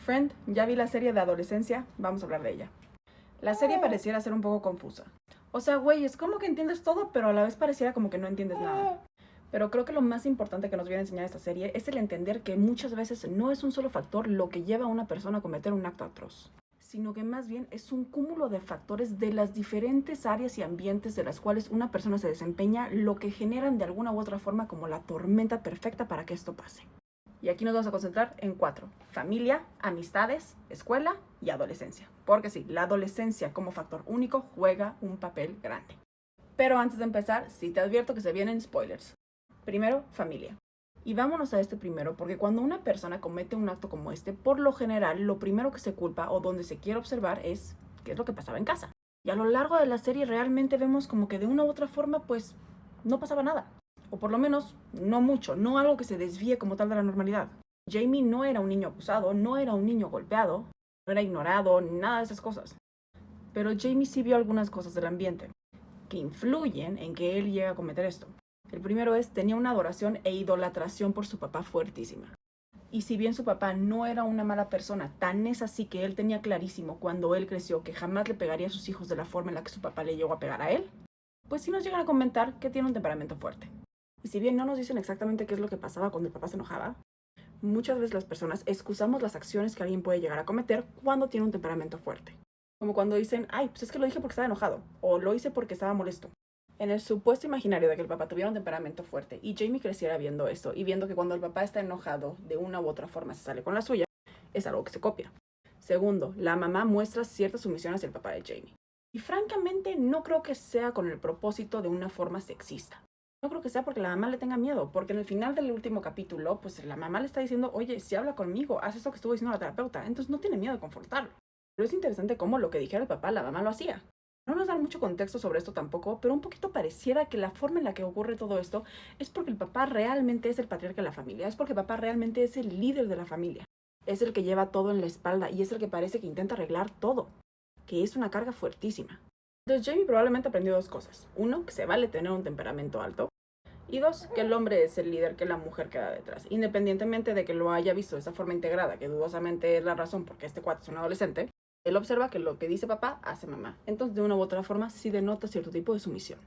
Friend, ya vi la serie de adolescencia, vamos a hablar de ella. La serie pareciera ser un poco confusa. O sea, güey, es como que entiendes todo, pero a la vez pareciera como que no entiendes nada. Pero creo que lo más importante que nos viene a enseñar esta serie es el entender que muchas veces no es un solo factor lo que lleva a una persona a cometer un acto atroz, sino que más bien es un cúmulo de factores de las diferentes áreas y ambientes de las cuales una persona se desempeña, lo que generan de alguna u otra forma como la tormenta perfecta para que esto pase. Y aquí nos vamos a concentrar en 4: familia, amistades, escuela y adolescencia. Porque sí, la adolescencia como factor único juega un papel grande. Pero antes de empezar, sí te advierto que se vienen spoilers. Primero, familia. Y vámonos a este primero, porque cuando una persona comete un acto como este, por lo general, lo primero que se culpa o donde se quiere observar es qué es lo que pasaba en casa. Y a lo largo de la serie realmente vemos como que de una u otra forma, pues, no pasaba nada. O por lo menos, no mucho, no algo que se desvíe como tal de la normalidad. Jamie no era un niño abusado, no era un niño golpeado, no era ignorado, nada de esas cosas. Pero Jamie sí vio algunas cosas del ambiente que influyen en que él llegue a cometer esto. El primero es, tenía una adoración e idolatración por su papá fuertísima. Y si bien su papá no era una mala persona, tan es así que él tenía clarísimo cuando él creció que jamás le pegaría a sus hijos de la forma en la que su papá le llegó a pegar a él, pues sí nos llegan a comentar que tiene un temperamento fuerte. Y si bien no nos dicen exactamente qué es lo que pasaba cuando el papá se enojaba, muchas veces las personas excusamos las acciones que alguien puede llegar a cometer cuando tiene un temperamento fuerte. Como cuando dicen, ay, pues es que lo dije porque estaba enojado, o lo hice porque estaba molesto. En el supuesto imaginario de que el papá tuviera un temperamento fuerte y Jamie creciera viendo esto y viendo que cuando el papá está enojado de una u otra forma se sale con la suya, es algo que se copia. Segundo, la mamá muestra cierta sumisión hacia el papá de Jamie. Y francamente no creo que sea con el propósito de una forma sexista. No creo que sea porque la mamá le tenga miedo, porque en el final del último capítulo, pues la mamá le está diciendo, oye, si habla conmigo, haz eso que estuvo diciendo la terapeuta, entonces no tiene miedo de confortarlo. Pero es interesante cómo lo que dijera el papá, la mamá lo hacía. No nos dan mucho contexto sobre esto tampoco, pero un poquito pareciera que la forma en la que ocurre todo esto es porque el papá realmente es el patriarca de la familia, es porque el papá realmente es el líder de la familia, es el que lleva todo en la espalda y es el que parece que intenta arreglar todo, que es una carga fuertísima. Entonces Jamie probablemente aprendió 2 cosas. 1, que se vale tener un temperamento alto. Y 2, que el hombre es el líder que la mujer queda detrás. Independientemente de que lo haya visto de esa forma integrada, que dudosamente es la razón porque este cuate es un adolescente, él observa que lo que dice papá hace mamá. Entonces, de una u otra forma, sí denota cierto tipo de sumisión.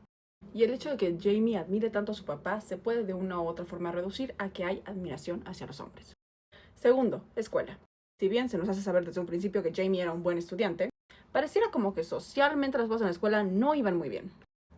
Y el hecho de que Jamie admire tanto a su papá se puede de una u otra forma reducir a que hay admiración hacia los hombres. Segundo, escuela. Si bien se nos hace saber desde un principio que Jamie era un buen estudiante, pareciera como que socialmente las cosas en la escuela no iban muy bien.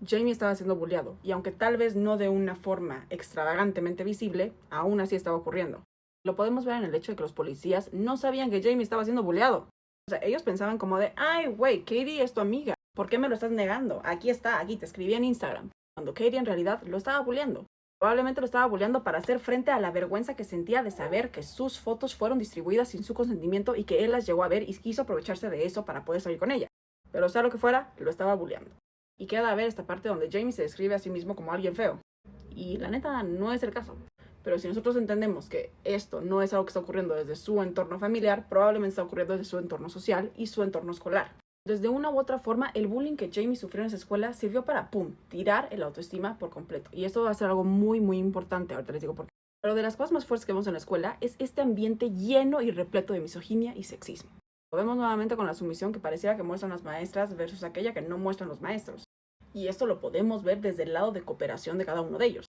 Jamie estaba siendo bulleado, y aunque tal vez no de una forma extravagantemente visible, aún así estaba ocurriendo. Lo podemos ver en el hecho de que los policías no sabían que Jamie estaba siendo bulleado. O sea, ellos pensaban como de, ay, güey, Katie es tu amiga. ¿Por qué me lo estás negando? Aquí está, aquí te escribí en Instagram. Cuando Katie en realidad lo estaba bulleando. Probablemente lo estaba bulleando para hacer frente a la vergüenza que sentía de saber que sus fotos fueron distribuidas sin su consentimiento y que él las llegó a ver y quiso aprovecharse de eso para poder salir con ella. Pero sea lo que fuera, lo estaba bulleando. Y queda a ver esta parte donde Jamie se describe a sí mismo como alguien feo. Y la neta no es el caso. Pero si nosotros entendemos que esto no es algo que está ocurriendo desde su entorno familiar, probablemente está ocurriendo desde su entorno social y su entorno escolar. Desde una u otra forma, el bullying que Jamie sufrió en esa escuela sirvió para, tirar el autoestima por completo. Y esto va a ser algo muy, muy importante, ahorita les digo por qué. Pero de las cosas más fuertes que vemos en la escuela es este ambiente lleno y repleto de misoginia y sexismo. Lo vemos nuevamente con la sumisión que pareciera que muestran las maestras versus aquella que no muestran los maestros. Y esto lo podemos ver desde el lado de cooperación de cada uno de ellos.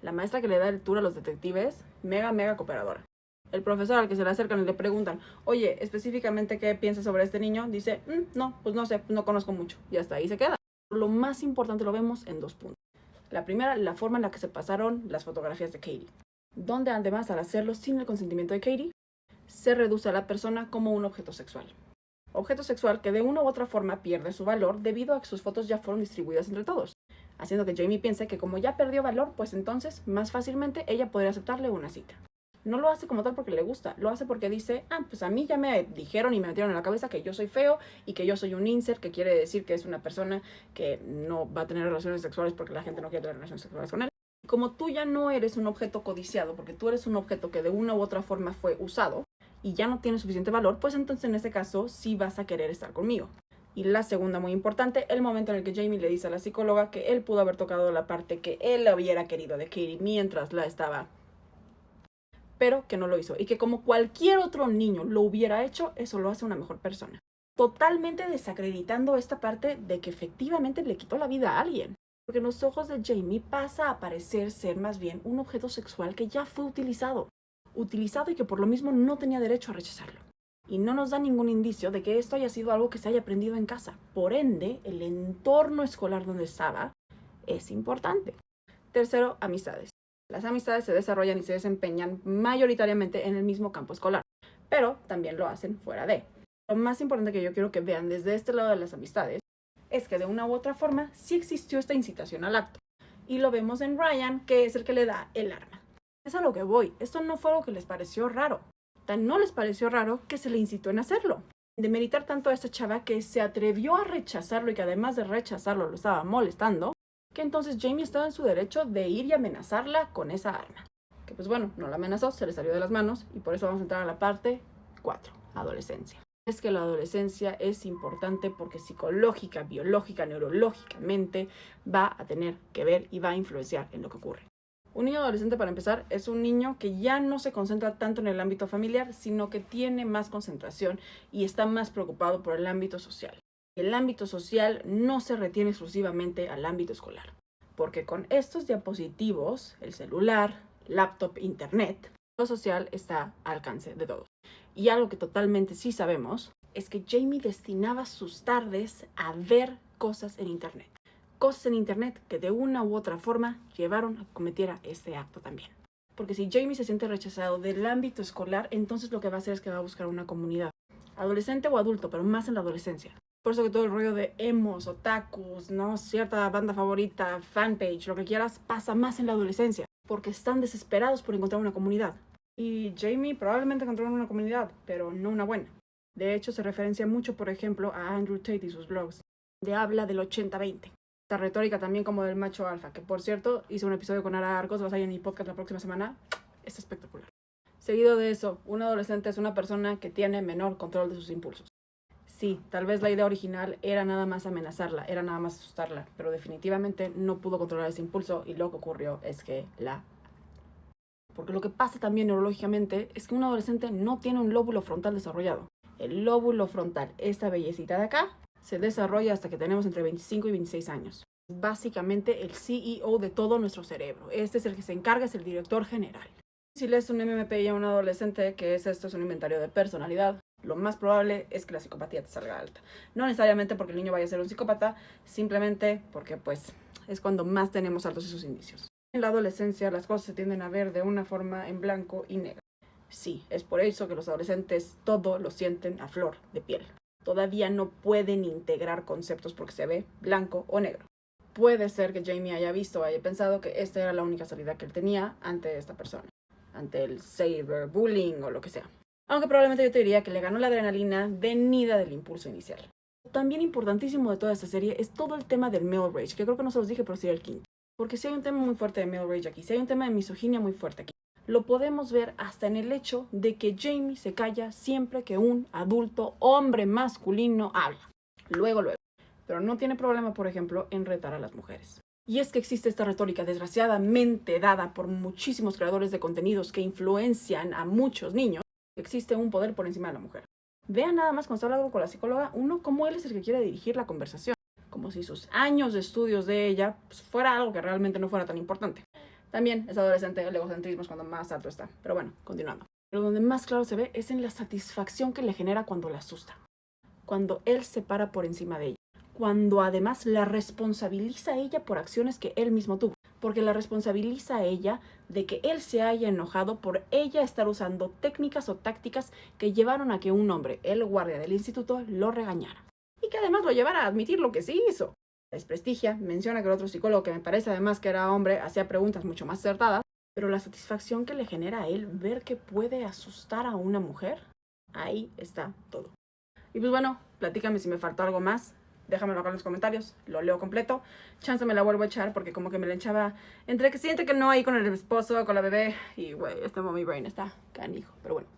La maestra que le da el tour a los detectives, mega cooperadora. El profesor al que se le acercan y le preguntan, oye, específicamente qué piensas sobre este niño, dice, no, pues no sé, no conozco mucho. Y hasta ahí se queda. Lo más importante lo vemos en 2 puntos. La primera, la forma en la que se pasaron las fotografías de Katie, donde además al hacerlo sin el consentimiento de Katie, se reduce a la persona como un objeto sexual. Objeto sexual que de una u otra forma pierde su valor debido a que sus fotos ya fueron distribuidas entre todos, haciendo que Jamie piense que como ya perdió valor, pues entonces más fácilmente ella podría aceptarle una cita. No lo hace como tal porque le gusta, lo hace porque dice, pues a mí ya me dijeron y me metieron en la cabeza que yo soy feo y que yo soy un incel, que quiere decir que es una persona que no va a tener relaciones sexuales porque la gente no quiere tener relaciones sexuales con él. Como tú ya no eres un objeto codiciado, porque tú eres un objeto que de una u otra forma fue usado y ya no tiene suficiente valor, pues entonces en ese caso sí vas a querer estar conmigo. Y la segunda, muy importante, el momento en el que Jamie le dice a la psicóloga que él pudo haber tocado la parte que él hubiera querido de Katie mientras la estaba pero que no lo hizo. Y que como cualquier otro niño lo hubiera hecho, eso lo hace una mejor persona. Totalmente desacreditando esta parte de que efectivamente le quitó la vida a alguien. Porque en los ojos de Jamie pasa a parecer ser más bien un objeto sexual que ya fue utilizado. Utilizado y que por lo mismo no tenía derecho a rechazarlo. Y no nos da ningún indicio de que esto haya sido algo que se haya aprendido en casa. Por ende, el entorno escolar donde estaba es importante. Tercero, amistades. Las amistades se desarrollan y se desempeñan mayoritariamente en el mismo campo escolar, pero también lo hacen fuera de. Lo más importante que yo quiero que vean desde este lado de las amistades es que de una u otra forma sí existió esta incitación al acto. Y lo vemos en Ryan, que es el que le da el arma. Es a lo que voy. Esto no fue algo que les pareció raro. Tan no les pareció raro que se le incitó en hacerlo. Demeritar tanto a esta chava que se atrevió a rechazarlo y que además de rechazarlo lo estaba molestando, que entonces Jamie estaba en su derecho de ir y amenazarla con esa arma. Que pues bueno, no la amenazó, se le salió de las manos y por eso vamos a entrar a la parte 4, adolescencia. Es que la adolescencia es importante porque psicológica, biológica, neurológicamente va a tener que ver y va a influenciar en lo que ocurre. Un niño adolescente, para empezar, es un niño que ya no se concentra tanto en el ámbito familiar, sino que tiene más concentración y está más preocupado por el ámbito social. El ámbito social no se retiene exclusivamente al ámbito escolar, porque con estos diapositivos, el celular, laptop, internet, lo social está al alcance de todos. Y algo que totalmente sí sabemos es que Jamie destinaba sus tardes a ver cosas en internet. Cosas en internet que de una u otra forma llevaron a que cometiera este acto también. Porque si Jamie se siente rechazado del ámbito escolar, entonces lo que va a hacer es que va a buscar una comunidad. Adolescente o adulto, pero más en la adolescencia. Por eso que todo el rollo de emos, otakus, ¿no? Cierta banda favorita, fanpage, lo que quieras, pasa más en la adolescencia. Porque están desesperados por encontrar una comunidad. Y Jamie probablemente encontró una comunidad, pero no una buena. De hecho, se referencia mucho, por ejemplo, a Andrew Tate y sus blogs, de habla del 80-20. Esta retórica también como del macho alfa, que por cierto, hice un episodio con Ara Arcos, vas a ir en mi podcast la próxima semana. Es espectacular. Seguido de eso, un adolescente es una persona que tiene menor control de sus impulsos. Sí, tal vez la idea original era nada más amenazarla, era nada más asustarla, pero definitivamente no pudo controlar ese impulso y lo que ocurrió es que la... Porque lo que pasa también neurológicamente es que un adolescente no tiene un lóbulo frontal desarrollado. El lóbulo frontal, esta bellecita de acá, se desarrolla hasta que tenemos entre 25 y 26 años. Básicamente el CEO de todo nuestro cerebro. Este es el que se encarga, es el director general. Si lees un MMPI a un adolescente, que es esto, es un inventario de personalidad, lo más probable es que la psicopatía te salga alta. No necesariamente porque el niño vaya a ser un psicópata, simplemente porque pues es cuando más tenemos altos esos indicios. En la adolescencia las cosas se tienden a ver de una forma en blanco y negro. Sí, es por eso que los adolescentes todo lo sienten a flor de piel. Todavía no pueden integrar conceptos porque se ve blanco o negro. Puede ser que Jamie haya visto o haya pensado que esta era la única salida que él tenía ante esta persona, ante el cyberbullying o lo que sea. Aunque probablemente yo te diría que le ganó la adrenalina venida del impulso inicial. También importantísimo de toda esta serie es todo el tema del male rage, que creo que no se los dije, pero sí el quinto. Porque si hay un tema muy fuerte de male rage aquí, si hay un tema de misoginia muy fuerte aquí. Lo podemos ver hasta en el hecho de que Jamie se calla siempre que un adulto hombre masculino habla. Luego. Pero no tiene problema, por ejemplo, en retar a las mujeres. Y es que existe esta retórica desgraciadamente dada por muchísimos creadores de contenidos que influencian a muchos niños. Existe un poder por encima de la mujer. Vean nada más cuando está hablando con la psicóloga, uno como él es el que quiere dirigir la conversación. Como si sus años de estudios de ella pues, fuera algo que realmente no fuera tan importante. También es adolescente, el egocentrismo es cuando más alto está. Pero bueno, continuando. Pero donde más claro se ve es en la satisfacción que le genera cuando la asusta. Cuando él se para por encima de ella. Cuando además la responsabiliza a ella por acciones que él mismo tuvo. Porque la responsabiliza a ella de que él se haya enojado por ella estar usando técnicas o tácticas que llevaron a que un hombre, el guardia del instituto, lo regañara. Y que además lo llevara a admitir lo que sí hizo. Desprestigia, menciona que el otro psicólogo, que me parece además que era hombre, hacía preguntas mucho más acertadas, pero la satisfacción que le genera a él ver que puede asustar a una mujer, ahí está todo. Y pues bueno, platícame si me faltó algo más, déjamelo acá en los comentarios, lo leo completo, chance me la vuelvo a echar porque como que me la echaba entre que siente que no ahí con el esposo, con la bebé, y güey, este mommy brain está canijo, pero bueno.